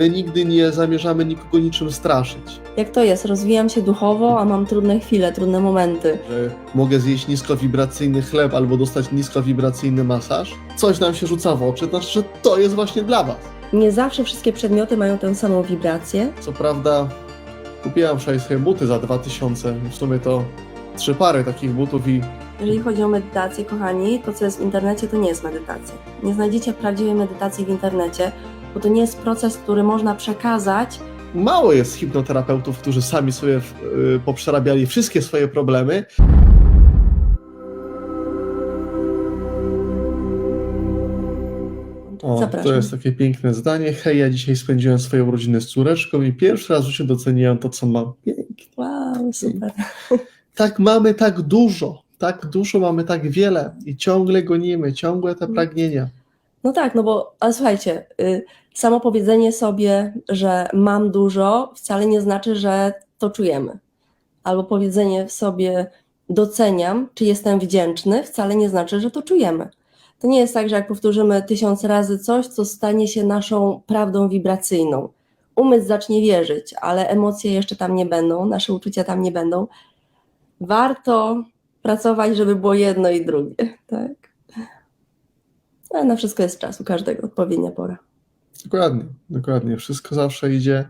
My nigdy nie zamierzamy nikogo niczym straszyć. Jak to jest? Rozwijam się duchowo, a mam trudne chwile, trudne momenty. Że mogę zjeść niskowibracyjny chleb albo dostać niskowibracyjny masaż. Coś nam się rzuca w oczy, to znaczy, że to jest właśnie dla was. Nie zawsze wszystkie przedmioty mają tę samą wibrację. Co prawda kupiłam wczoraj sobie buty za 2000, w sumie to 3 pary takich butów i Jeżeli chodzi o medytację, kochani, to co jest w internecie, to nie jest medytacja. Nie znajdziecie prawdziwej medytacji w internecie, bo to nie jest proces, który można przekazać. mało jest hipnoterapeutów, którzy sami sobie poprzerabiali wszystkie swoje problemy. O, Zapraszam. to jest takie piękne zdanie. Hej, ja dzisiaj spędziłem swoje urodziny z córeczką i pierwszy raz w życiu doceniłem to, co mam. Pięknie. Wow, super. Tak mamy tak dużo mamy tak wiele i ciągle gonimy, ciągle te pragnienia. No tak, no bo, ale słuchajcie, samo powiedzenie sobie, że mam dużo, wcale nie znaczy, że to czujemy. Albo powiedzenie sobie doceniam, czy jestem wdzięczny, wcale nie znaczy, że to czujemy. To nie jest tak, że jak powtórzymy 1000 razy coś, co stanie się naszą prawdą wibracyjną. Umysł zacznie wierzyć, ale emocje jeszcze tam nie będą, nasze uczucia tam nie będą. Warto pracować, żeby było jedno i drugie, tak? Ale na wszystko jest czas, u każdego odpowiednia pora. Dokładnie. Wszystko zawsze idzie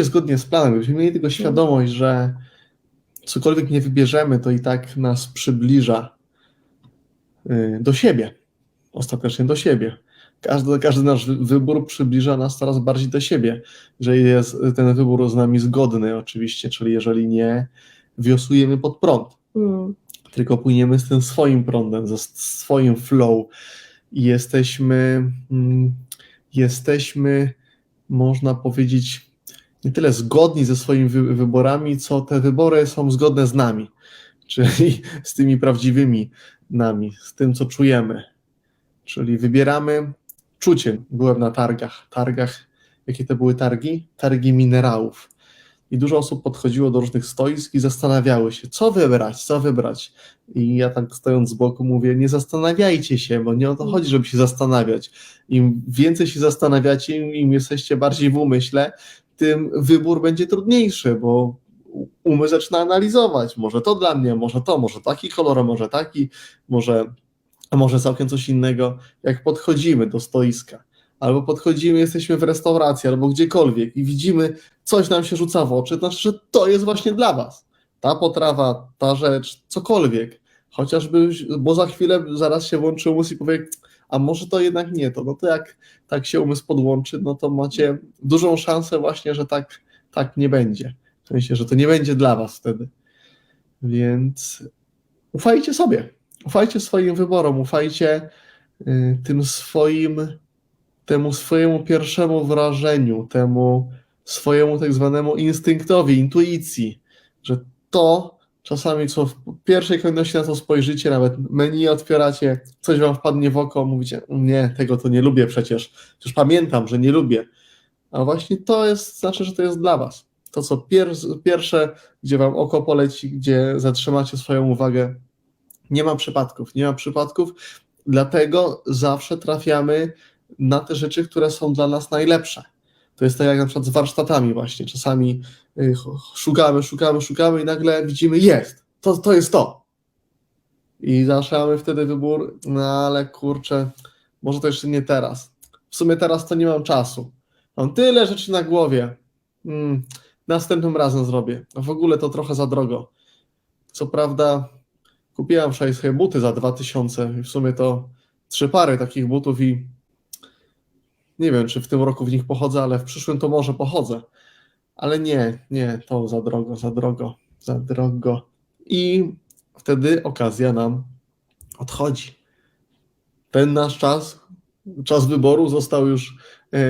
zgodnie z planem. Gdybyśmy mieli tylko świadomość, że cokolwiek nie wybierzemy, to i tak nas przybliża do siebie. Ostatecznie do siebie. Każdy nasz wybór przybliża nas coraz bardziej do siebie. Jeżeli jest ten wybór z nami zgodny oczywiście, czyli jeżeli nie wiosłujemy pod prąd, tylko płyniemy z tym swoim prądem, ze swoim flow i jesteśmy, można powiedzieć, nie tyle zgodni ze swoimi wyborami, co te wybory są zgodne z nami, czyli z tymi prawdziwymi nami, z tym, co czujemy. Czyli wybieramy czucie. Byłem na targach. Jakie to były targi? Targi minerałów. I dużo osób podchodziło do różnych stoisk i zastanawiały się, co wybrać. I ja tak stojąc z boku mówię, nie zastanawiajcie się, bo nie o to chodzi, żeby się zastanawiać. Im więcej się zastanawiacie, im jesteście bardziej w umyśle, tym wybór będzie trudniejszy, bo umysł zaczyna analizować. Może to dla mnie, może taki kolor, może taki, może całkiem coś innego. Jak podchodzimy do stoiska, albo jesteśmy w restauracji, albo gdziekolwiek i widzimy, coś nam się rzuca w oczy, to znaczy, że to jest właśnie dla was. Ta potrawa, ta rzecz, cokolwiek. Chociażby, bo za chwilę zaraz się włączy umysł i powie, a może to jednak nie to. No to jak tak się umysł podłączy, no to macie dużą szansę właśnie, że tak nie będzie. W sensie, że to nie będzie dla was wtedy. Więc ufajcie sobie. Ufajcie swoim wyborom, ufajcie temu swojemu pierwszemu wrażeniu, temu swojemu tak zwanemu instynktowi, intuicji, że to czasami co w pierwszej kolejności na to spojrzycie, nawet menu otwieracie, coś wam wpadnie w oko, mówicie, nie, tego to nie lubię przecież pamiętam, że nie lubię. A właśnie to znaczy, że to jest dla was. To co pierwsze, gdzie wam oko poleci, gdzie zatrzymacie swoją uwagę. Nie ma przypadków, dlatego zawsze trafiamy na te rzeczy, które są dla nas najlepsze. To jest tak jak na przykład z warsztatami właśnie. Czasami szukamy i nagle widzimy, to jest to. I zaczynamy wtedy wybór, no ale kurczę, może to jeszcze nie teraz. W sumie teraz to nie mam czasu. Mam tyle rzeczy na głowie. Następnym razem zrobię. A w ogóle to trochę za drogo. Co prawda kupiłam wczoraj sobie buty za 2000 i w sumie to 3 pary takich butów i nie wiem, czy w tym roku w nich pochodzę, ale w przyszłym to może pochodzę. Ale nie, to za drogo. I wtedy okazja nam odchodzi. Ten nasz czas wyboru został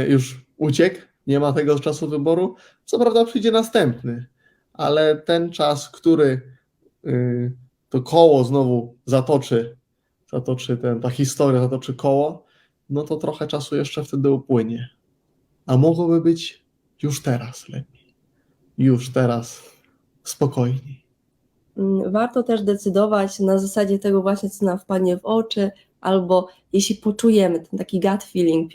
już uciekł, nie ma tego czasu wyboru. Co prawda przyjdzie następny, ale ten czas, który to koło znowu zatoczy ta historia zatoczy koło, no to trochę czasu jeszcze wtedy upłynie. A mogłoby być już teraz lepiej. Już teraz spokojniej. Warto też decydować na zasadzie tego właśnie, co nam wpadnie w oczy, albo jeśli poczujemy ten taki gut feeling,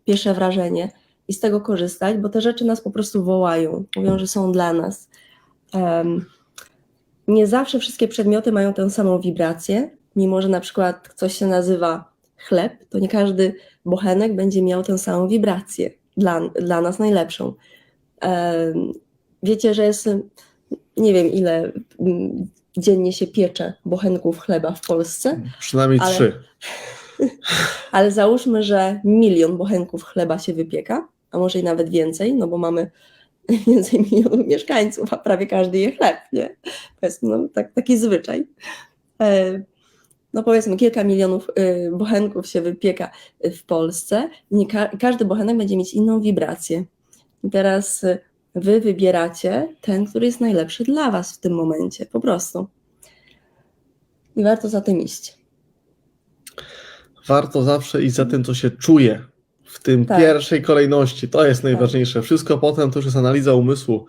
pierwsze wrażenie, i z tego korzystać, bo te rzeczy nas po prostu wołają, mówią, że są dla nas. Nie zawsze wszystkie przedmioty mają tę samą wibrację, mimo że na przykład coś się nazywa chleb, to nie każdy bochenek będzie miał tę samą wibrację, dla nas najlepszą. Wiecie, że jest, nie wiem ile dziennie się piecze bochenków chleba w Polsce, Przynajmniej Ale- 3. ale załóżmy, że 1 milion bochenków chleba się wypieka, a może i nawet więcej, no bo mamy więcej milionów mieszkańców, a prawie każdy je chleb, nie? To jest taki zwyczaj. No powiedzmy, kilka milionów bochenków się wypieka w Polsce i każdy bochenek będzie mieć inną wibrację. I teraz wy wybieracie ten, który jest najlepszy dla was w tym momencie, po prostu. I warto za tym iść. Warto zawsze iść za tym, co się czuje. W tym Tak. pierwszej kolejności. To jest najważniejsze. Wszystko potem to już jest analiza umysłu.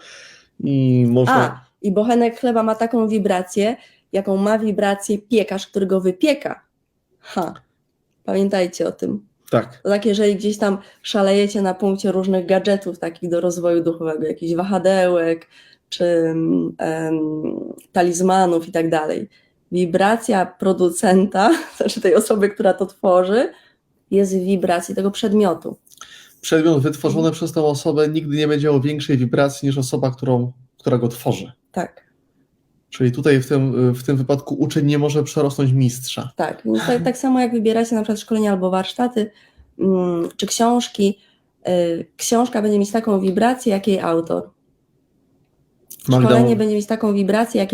I można... I bochenek chleba ma taką wibrację, jaką ma wibrację piekarz, który go wypieka. Pamiętajcie o tym. Tak. To tak, jeżeli gdzieś tam szalejecie na punkcie różnych gadżetów takich do rozwoju duchowego, jakichś wahadełek, czy talizmanów i tak dalej. Wibracja producenta, znaczy tej osoby, która to tworzy, jest w wibracji tego przedmiotu. Przedmiot wytworzony przez tą osobę nigdy nie będzie o większej wibracji niż osoba, która go tworzy. Tak. Czyli tutaj w tym wypadku uczeń nie może przerosnąć mistrza. Tak, więc tak samo jak wybieracie na przykład szkolenia albo warsztaty, czy książki, książka będzie mieć taką wibrację, jak jej autor. Szkolenie będzie mieć taką wibrację,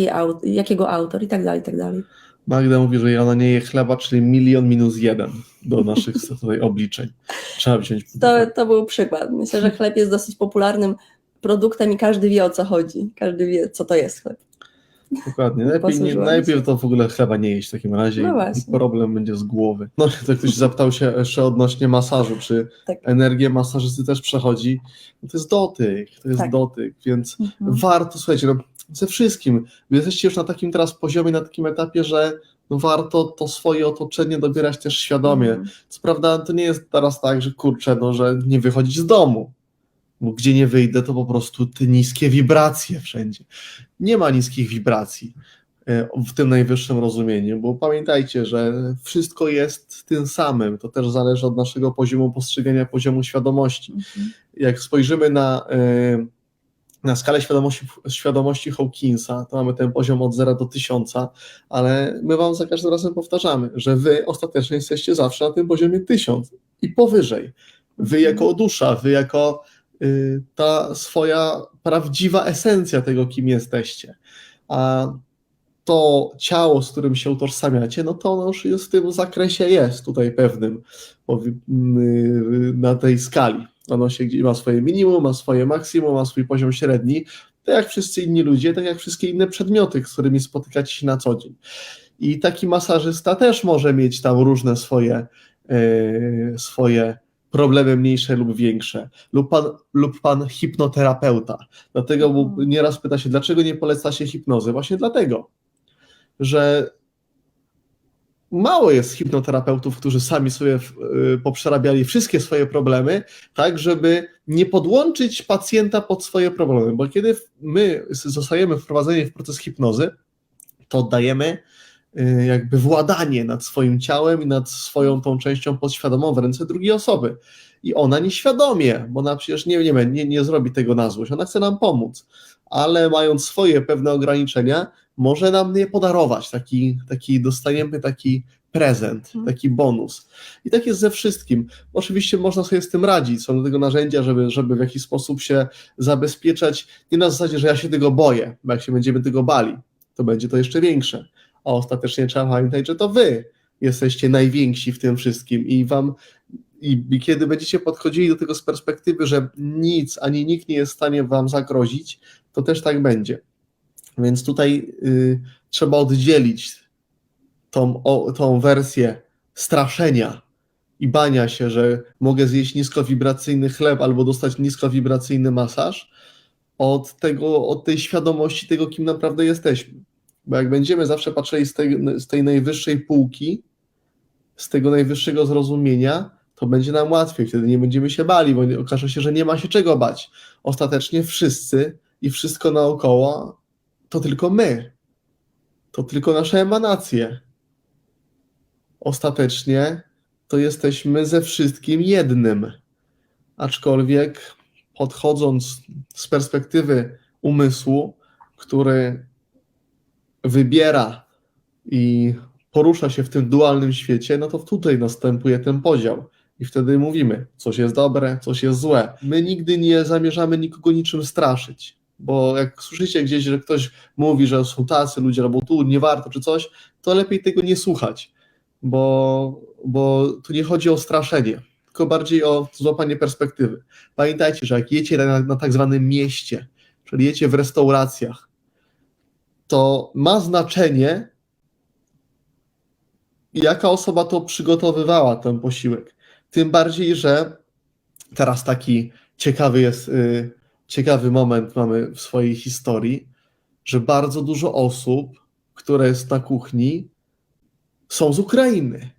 jakiego autor i tak dalej, i tak dalej. Magda mówi, że ona nie je chleba, czyli 1,000,000 do naszych tutaj obliczeń. Trzeba wziąć. To był przykład. Myślę, że chleb jest dosyć popularnym produktem i każdy wie, o co chodzi. Każdy wie, co to jest chleb. Dokładnie. Najpierw to w ogóle chleba nie jeść w takim razie i problem będzie z głowy. No, to ktoś zapytał się jeszcze odnośnie masażu, czy energię masażysty też przechodzi. No, to jest dotyk, więc warto, słuchajcie, ze wszystkim. Wy jesteście już na takim teraz poziomie, na takim etapie, że warto to swoje otoczenie dobierać też świadomie. Co prawda to nie jest teraz tak, że że nie wychodzić z domu. Bo gdzie nie wyjdę, to po prostu te niskie wibracje wszędzie. Nie ma niskich wibracji w tym najwyższym rozumieniu, bo pamiętajcie, że wszystko jest tym samym. To też zależy od naszego poziomu postrzegania, poziomu świadomości. Jak spojrzymy na skalę świadomości Hawkinsa, to mamy ten poziom od 0 do 1000, ale my wam za każdym razem powtarzamy, że wy ostatecznie jesteście zawsze na tym poziomie 1000 i powyżej. Wy jako dusza, wy jako ta swoja prawdziwa esencja tego, kim jesteście. A to ciało, z którym się utożsamiacie, no to ono już jest w tym zakresie, jest tutaj pewnym na tej skali. Ono się ma swoje minimum, ma swoje maksimum, ma swój poziom średni, tak jak wszyscy inni ludzie, tak jak wszystkie inne przedmioty, z którymi spotykacie się na co dzień. I taki masażysta też może mieć tam różne swoje problemy mniejsze lub większe, lub pan hipnoterapeuta. Dlatego nieraz pyta się, dlaczego nie poleca się hipnozy? Właśnie dlatego, że mało jest hipnoterapeutów, którzy sami sobie poprzerabiali wszystkie swoje problemy, tak żeby nie podłączyć pacjenta pod swoje problemy, bo kiedy my zostajemy wprowadzeni w proces hipnozy, to oddajemy jakby władanie nad swoim ciałem i nad swoją tą częścią podświadomą w ręce drugiej osoby. I ona nieświadomie, bo ona przecież nie zrobi tego na złość, ona chce nam pomóc, ale mając swoje pewne ograniczenia, może nam nie podarować, dostajemy taki prezent, taki bonus. I tak jest ze wszystkim. Oczywiście można sobie z tym radzić, są do tego narzędzia, żeby w jakiś sposób się zabezpieczać, nie na zasadzie, że ja się tego boję, bo jak się będziemy tego bali, to będzie to jeszcze większe. A ostatecznie trzeba pamiętać, że to wy jesteście najwięksi w tym wszystkim i kiedy będziecie podchodzili do tego z perspektywy, że nic ani nikt nie jest w stanie wam zagrozić, to też tak będzie. Więc tutaj trzeba oddzielić tą wersję straszenia i bania się, że mogę zjeść niskowibracyjny chleb albo dostać niskowibracyjny masaż, od tej świadomości tego, kim naprawdę jesteśmy. Bo jak będziemy zawsze patrzyli z tej najwyższej półki, z tego najwyższego zrozumienia, to będzie nam łatwiej, wtedy nie będziemy się bali, bo okaże się, że nie ma się czego bać. Ostatecznie wszyscy i wszystko naokoło to tylko my, to tylko nasze emanacje. Ostatecznie to jesteśmy ze wszystkim jednym. Aczkolwiek podchodząc z perspektywy umysłu, który wybiera i porusza się w tym dualnym świecie, no to tutaj następuje ten podział. I wtedy mówimy, coś jest dobre, coś jest złe. My nigdy nie zamierzamy nikogo niczym straszyć, bo jak słyszycie gdzieś, że ktoś mówi, że są tacy ludzie, albo tu nie warto, czy coś, to lepiej tego nie słuchać, bo tu nie chodzi o straszenie, tylko bardziej o złapanie perspektywy. Pamiętajcie, że jak jecie na tak zwanym mieście, czyli jecie w restauracjach, to ma znaczenie, jaka osoba to przygotowywała, ten posiłek. Tym bardziej, że teraz taki ciekawy moment mamy w swojej historii, że bardzo dużo osób, które jest na kuchni, są z Ukrainy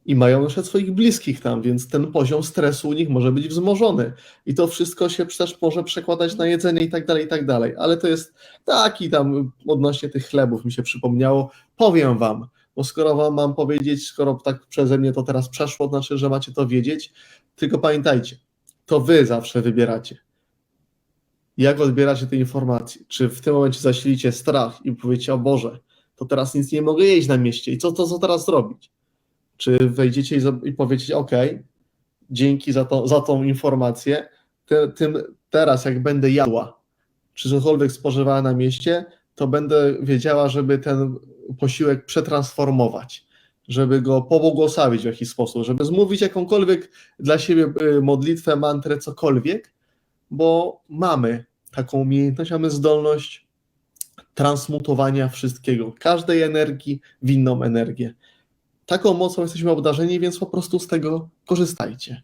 i mają jeszcze swoich bliskich tam, więc ten poziom stresu u nich może być wzmożony i to wszystko się też może przekładać na jedzenie i tak dalej, i tak dalej. Ale to jest taki tam odnośnie tych chlebów mi się przypomniało. Powiem wam, bo skoro wam mam powiedzieć, skoro tak przeze mnie to teraz przeszło, to znaczy, że macie to wiedzieć, tylko pamiętajcie, to wy zawsze wybieracie. Jak odbieracie te informacje? Czy w tym momencie zasilicie strach i powiecie, o Boże, to teraz nic nie mogę jeść na mieście i co teraz zrobić? Czy wejdziecie i powiecie, ok, dzięki za tą informację, teraz jak będę jadła, czy cokolwiek spożywała na mieście, to będę wiedziała, żeby ten posiłek przetransformować, żeby go pobłogosławić w jakiś sposób, żeby zmówić jakąkolwiek dla siebie modlitwę, mantrę, cokolwiek, bo mamy taką umiejętność, mamy zdolność transmutowania wszystkiego, każdej energii w inną energię. Taką mocą jesteśmy obdarzeni, więc po prostu z tego korzystajcie.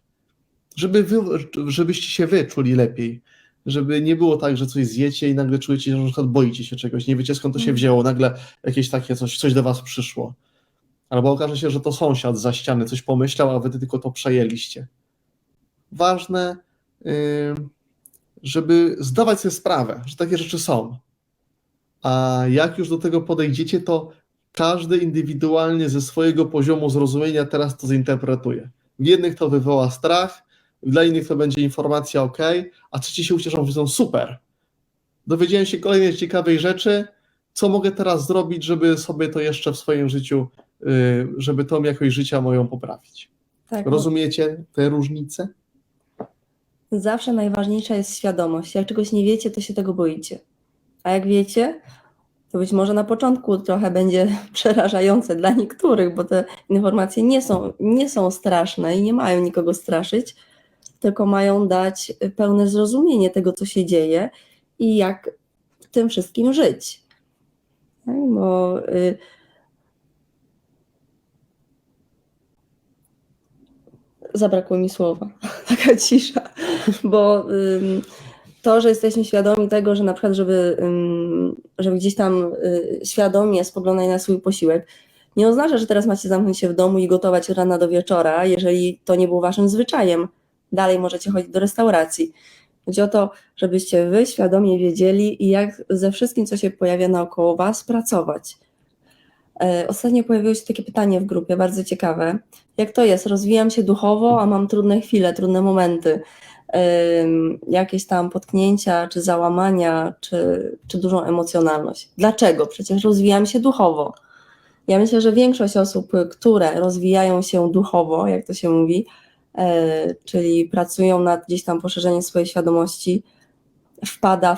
Żebyście się wy czuli lepiej. Żeby nie było tak, że coś zjecie i nagle czujecie, że na przykład boicie się czegoś, nie wiecie skąd to się wzięło, nagle jakieś takie coś do was przyszło. Albo okaże się, że to sąsiad za ściany coś pomyślał, a wy tylko to przejęliście. Ważne, żeby zdawać sobie sprawę, że takie rzeczy są. A jak już do tego podejdziecie, to każdy indywidualnie ze swojego poziomu zrozumienia teraz to zinterpretuje. W jednych to wywoła strach, dla innych to będzie informacja ok, a trzeci się ucieszą, że są super. Dowiedziałem się kolejnej ciekawej rzeczy, co mogę teraz zrobić, żeby sobie to jeszcze w swoim życiu, żeby tą jakość życia moją poprawić. Tak, Rozumiecie te różnice? zawsze najważniejsza jest świadomość. Jak czegoś nie wiecie, to się tego boicie. A jak wiecie, to być może na początku trochę będzie przerażające dla niektórych, bo te informacje nie są straszne i nie mają nikogo straszyć, tylko mają dać pełne zrozumienie tego, co się dzieje i jak w tym wszystkim żyć. Bo zabrakło mi słowa, taka cisza, bo to, że jesteśmy świadomi tego, że na przykład, żeby gdzieś tam świadomie spoglądać na swój posiłek, nie oznacza, że teraz macie zamknąć się w domu i gotować od rana do wieczora, jeżeli to nie był waszym zwyczajem. Dalej możecie chodzić do restauracji. Chodzi o to, żebyście wy świadomie wiedzieli, jak ze wszystkim, co się pojawia naokoło was, pracować. Ostatnio pojawiło się takie pytanie w grupie, bardzo ciekawe. Jak to jest? Rozwijam się duchowo, a mam trudne chwile, trudne momenty, jakieś tam potknięcia, czy załamania, czy dużą emocjonalność. Dlaczego? Przecież rozwijam się duchowo. Ja myślę, że większość osób, które rozwijają się duchowo, jak to się mówi, czyli pracują nad gdzieś tam poszerzeniem swojej świadomości, wpada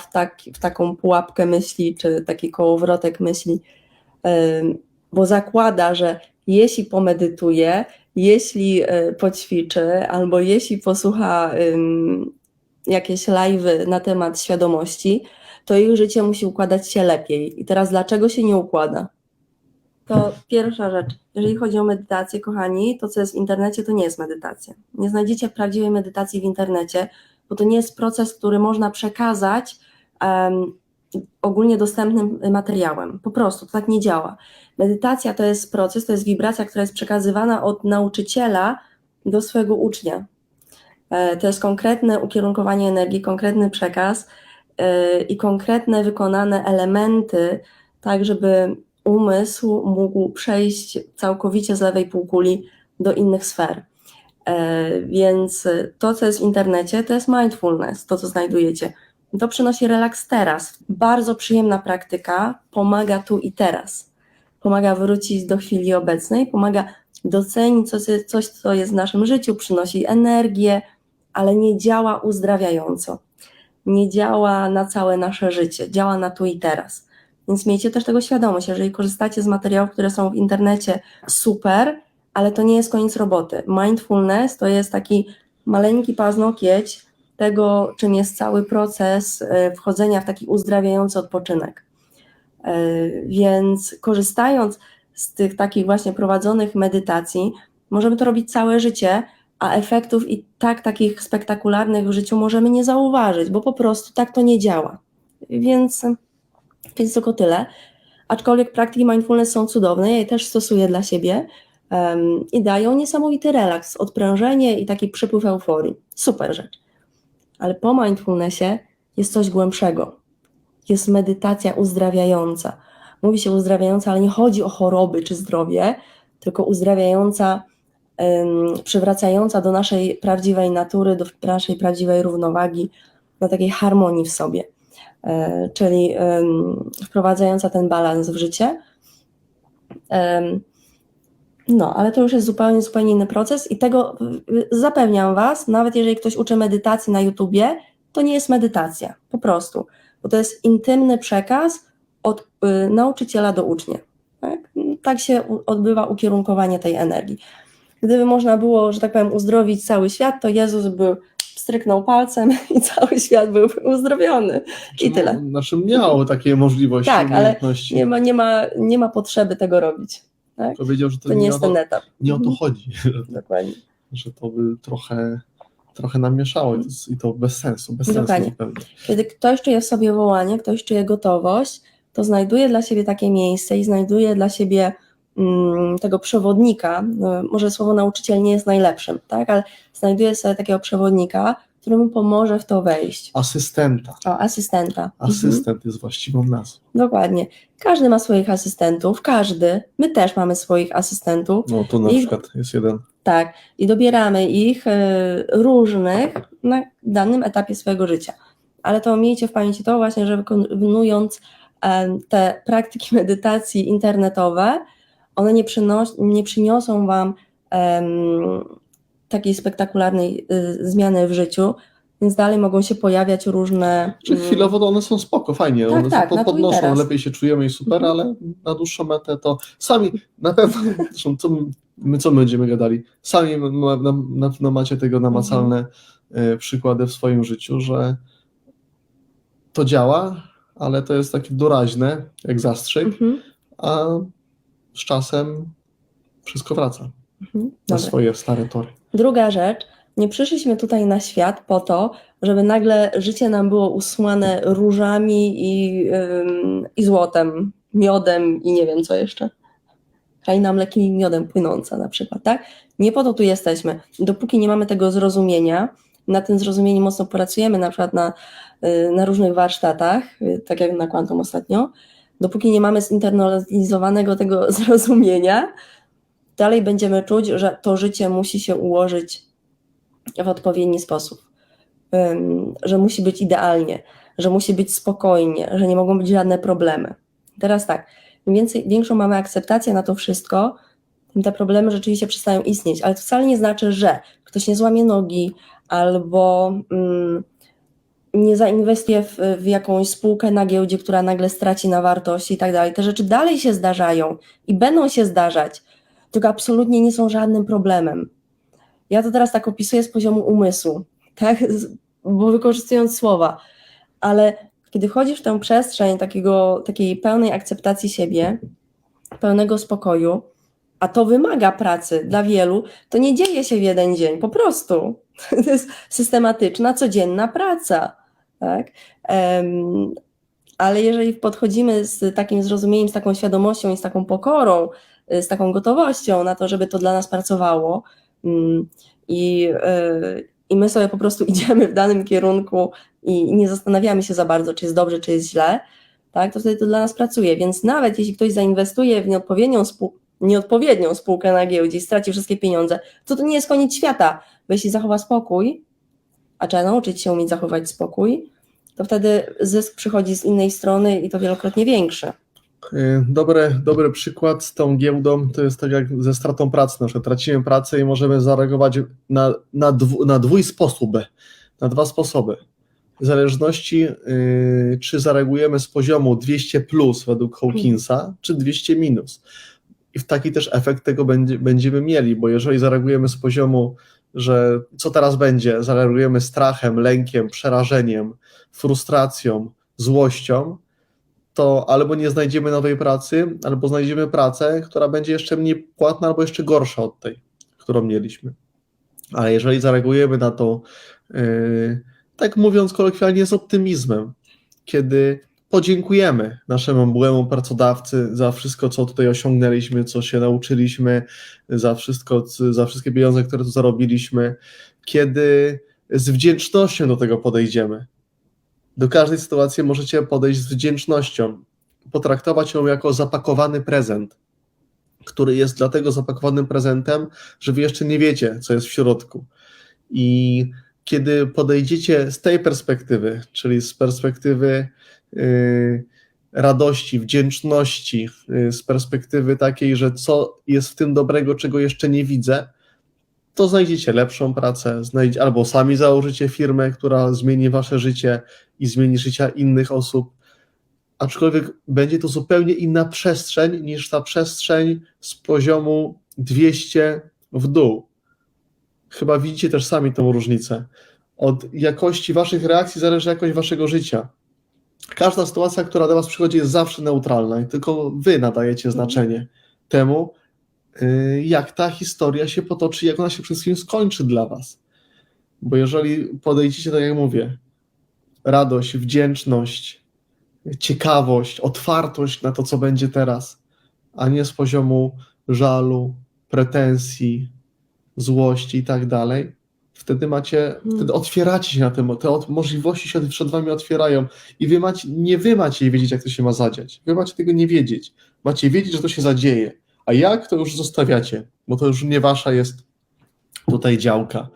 w taką pułapkę myśli, czy taki kołowrotek myśli, bo zakłada, że jeśli pomedytuje, jeśli poćwiczy, albo jeśli posłucha jakieś live'y na temat świadomości, to ich życie musi układać się lepiej. I teraz dlaczego się nie układa? To pierwsza rzecz. Jeżeli chodzi o medytację, kochani, to co jest w internecie, to nie jest medytacja. Nie znajdziecie prawdziwej medytacji w internecie, bo to nie jest proces, który można przekazać ogólnie dostępnym materiałem. Po prostu to tak nie działa. Medytacja to jest proces, to jest wibracja, która jest przekazywana od nauczyciela do swojego ucznia. To jest konkretne ukierunkowanie energii, konkretny przekaz i konkretne wykonane elementy, tak żeby umysł mógł przejść całkowicie z lewej półkuli do innych sfer. Więc to, co jest w internecie, to jest mindfulness, to, co znajdujecie. To przynosi relaks teraz. Bardzo przyjemna praktyka, pomaga tu i teraz. Pomaga wrócić do chwili obecnej, pomaga docenić coś, co jest w naszym życiu, przynosi energię, ale nie działa uzdrawiająco. Nie działa na całe nasze życie, działa na tu i teraz. Więc miejcie też tego świadomość, jeżeli korzystacie z materiałów, które są w internecie, super, ale to nie jest koniec roboty. Mindfulness to jest taki maleńki paznokieć tego, czym jest cały proces wchodzenia w taki uzdrawiający odpoczynek. Więc korzystając z tych takich właśnie prowadzonych medytacji, możemy to robić całe życie, a efektów i takich spektakularnych w życiu możemy nie zauważyć, bo po prostu tak to nie działa. Więc tylko tyle. Aczkolwiek praktyki mindfulness są cudowne, ja je też stosuję dla siebie i dają niesamowity relaks, odprężenie i taki przypływ euforii. Super rzecz. Ale po mindfulnessie jest coś głębszego. Jest medytacja uzdrawiająca. Mówi się uzdrawiająca, ale nie chodzi o choroby czy zdrowie, tylko uzdrawiająca, przywracająca do naszej prawdziwej natury, do naszej prawdziwej równowagi, do takiej harmonii w sobie. Czyli wprowadzająca ten balans w życie. No, ale to już jest zupełnie inny proces i tego zapewniam Was, nawet jeżeli ktoś uczy medytacji na YouTubie, to nie jest medytacja, po prostu, bo to jest intymny przekaz od nauczyciela do ucznia. Tak się odbywa ukierunkowanie tej energii. Gdyby można było, że tak powiem, uzdrowić cały świat, to Jezus by stryknął palcem i cały świat był uzdrowiony. I tyle. Znaczy miał takie możliwości, tak, ale umiejętności. Nie ma potrzeby tego robić. Tak? Powiedział, że to nie jest ten etap. Nie o to chodzi. Dokładnie. Że to by trochę namieszało i to bez sensu. Dokładnie. Kiedy ktoś czuje w sobie wołanie, ktoś czuje gotowość, to znajduje dla siebie takie miejsce i znajduje dla siebie tego przewodnika, może słowo nauczyciel nie jest najlepszym, tak, ale znajduje sobie takiego przewodnika, który mu pomoże w to wejść. Asystenta. Asystenta. Asystent jest właściwą nazwą. Dokładnie. Każdy ma swoich asystentów, my też mamy swoich asystentów. No to na przykład jest jeden. Tak, i dobieramy ich różnych na danym etapie swojego życia. Ale to miejcie w pamięci to właśnie, że wykonując te praktyki medytacji internetowe, one nie przyniosą Wam takiej spektakularnej zmiany w życiu, więc dalej mogą się pojawiać różne... Czyli chwilowo one są spoko, fajnie, one tak, podnoszą, lepiej się czujemy i super, ale na dłuższą metę to sami, na pewno, zresztą co my będziemy gadali, sami macie tego namacalne przykłady w swoim życiu, że to działa, ale to jest takie doraźne, jak zastrzyk, a z czasem wszystko wraca na swoje stare tory. Druga rzecz, nie przyszliśmy tutaj na świat po to, żeby nagle życie nam było usłane różami i złotem, miodem i nie wiem co jeszcze. Kraina mlekiem i miodem płynąca na przykład, tak? Nie po to tu jesteśmy. Dopóki nie mamy tego zrozumienia, na tym zrozumieniu mocno pracujemy, na przykład na różnych warsztatach, tak jak na Quantum ostatnio, dopóki nie mamy zinternalizowanego tego zrozumienia, dalej będziemy czuć, że to życie musi się ułożyć w odpowiedni sposób, że musi być idealnie, że musi być spokojnie, że nie mogą być żadne problemy. Teraz tak, im większą mamy akceptację na to wszystko, tym te problemy rzeczywiście przestają istnieć, ale to wcale nie znaczy, że ktoś nie złamie nogi albo nie zainwestuje w jakąś spółkę na giełdzie, która nagle straci na wartości i tak dalej. Te rzeczy dalej się zdarzają i będą się zdarzać, tylko absolutnie nie są żadnym problemem. Ja to teraz tak opisuję z poziomu umysłu, tak? Bo wykorzystując słowa, ale kiedy wchodzisz w tę przestrzeń takiej pełnej akceptacji siebie, pełnego spokoju, a to wymaga pracy dla wielu, to nie dzieje się w jeden dzień, po prostu. To jest systematyczna, codzienna praca. Tak? Ale jeżeli podchodzimy z takim zrozumieniem, z taką świadomością i z taką pokorą, z taką gotowością na to, żeby to dla nas pracowało, I my sobie po prostu idziemy w danym kierunku i nie zastanawiamy się za bardzo, czy jest dobrze, czy jest źle, tak, to wtedy to dla nas pracuje, więc nawet jeśli ktoś zainwestuje w nieodpowiednią spółkę na giełdzie i straci wszystkie pieniądze, to nie jest koniec świata, bo jeśli zachowa spokój, a trzeba nauczyć się umieć zachować spokój, to wtedy zysk przychodzi z innej strony i to wielokrotnie większy. Dobry przykład z tą giełdą to jest tak jak ze stratą pracy. Na przykład tracimy pracę i możemy zareagować na dwa sposoby. W zależności, czy zareagujemy z poziomu 200 plus według Hawkinsa, czy 200 minus. I w taki też efekt tego będziemy mieli, bo jeżeli zareagujemy z poziomu, że co teraz będzie, zareagujemy strachem, lękiem, przerażeniem, frustracją, złością, to albo nie znajdziemy nowej pracy, albo znajdziemy pracę, która będzie jeszcze mniej płatna, albo jeszcze gorsza od tej, którą mieliśmy. Ale jeżeli zareagujemy na to, tak mówiąc kolokwialnie, z optymizmem, kiedy podziękujemy naszemu byłemu pracodawcy za wszystko, co tutaj osiągnęliśmy, co się nauczyliśmy, za wszystkie pieniądze, które tu zarobiliśmy, kiedy z wdzięcznością do tego podejdziemy. Do każdej sytuacji możecie podejść z wdzięcznością, potraktować ją jako zapakowany prezent, który jest dlatego zapakowanym prezentem, że wy jeszcze nie wiecie, co jest w środku. I kiedy podejdziecie z tej perspektywy, czyli z perspektywy radości, wdzięczności, z perspektywy takiej, że co jest w tym dobrego, czego jeszcze nie widzę, to znajdziecie lepszą pracę, albo sami założycie firmę, która zmieni wasze życie i zmieni życia innych osób, aczkolwiek będzie to zupełnie inna przestrzeń niż ta przestrzeń z poziomu 200 w dół. Chyba widzicie też sami tą różnicę. Od jakości waszych reakcji zależy jakość waszego życia. Każda sytuacja, która do was przychodzi, jest zawsze neutralna i tylko wy nadajecie znaczenie temu, jak ta historia się potoczy, jak ona się przede wszystkim skończy dla was. Bo jeżeli podejdziecie, tak jak mówię, radość, wdzięczność, ciekawość, otwartość na to, co będzie teraz, a nie z poziomu żalu, pretensji, złości i tak dalej, wtedy otwieracie się na tym, te możliwości się przed wami otwierają i nie wy macie wiedzieć, jak to się ma zadziać. Wy macie tego nie wiedzieć. Macie wiedzieć, że to się zadzieje. A jak, to już zostawiacie, bo to już nie wasza jest tutaj działka.